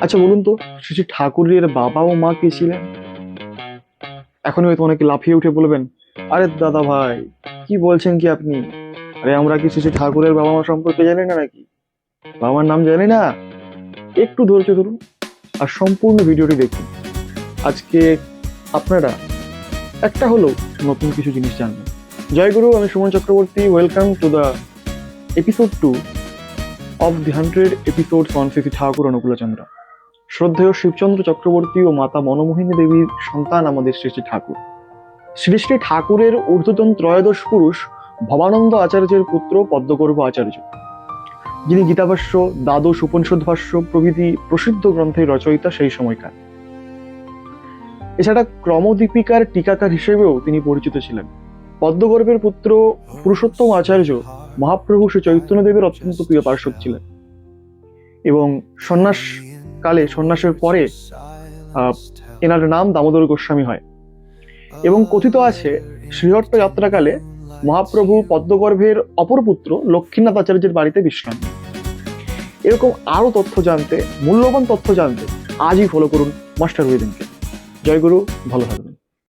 আচ্ছা বলুন তো, শ্রী শ্রী ঠাকুরের বাবা ও মা কে ছিলেন? এখন হয়তো অনেকে লাফিয়ে উঠে বলবেন, আরে দাদা ভাই, কি বলছেন কি আপনি? আরে আমরা কি শ্রী শ্রী ঠাকুরের বাবা মা সম্পর্কে জানি না নাকি? বাবা মার নাম জানি না? একটু ধৈর্য ধরুন আর সম্পূর্ণ ভিডিওটি দেখুন। আজকে আপনারা একটা হলেও নতুন কিছু জিনিস জানবেন। জয় গুরু, আমি Suman Chakraborty. Welcome to the episode 2 of the 100 episodes on Shri Shri Thakur Anukulchandra. শ্রদ্ধেয় শিবচন্দ্র চক্রবর্তী ও মাতা মনমোহিনী দেবীর সন্তান আমাদের শ্রী শ্রী ঠাকুর। শ্রী শ্রী ঠাকুরের ঊর্ধ্বতন ত্রয়োদশ পুরুষ ভবানন্দ আচার্যের পুত্র পদ্মগর্ভ আচার্য, যিনি গীতাভাষ্য, দ্বাদশ উপনিষদ ভাষ্য প্রভৃতি প্রসিদ্ধ গ্রন্থের রচয়িতা সেই সময়কার। এছাড়া ক্রমদীপিকার টিকাকার হিসেবেও তিনি পরিচিত ছিলেন। পদ্মগর্ভের পুত্র পুরুষোত্তম আচার্য মহাপ্রভু শ্রী চৈতন্যদেবের অত্যন্ত প্রিয় পার্শ্বদ ছিলেন এবং সন্ন্যাস কালে, সন্ন্যাসের পরে এনার নাম দামোদর গোস্বামী হয়। এবং কথিত আছে শ্রীহট্ট যাত্রাকালে মহাপ্রভু পদ্মগর্ভের অপর পুত্র লক্ষ্মীনাথ আচার্যের বাড়িতে বিশ্রাম নেন। এরকম আরো তথ্য জানতে, মূল্যবান তথ্য জানতে আজই ফলো করুন মাস্টার ওয়েদিনকে। জয় গুরু, ভালো থাকবেন।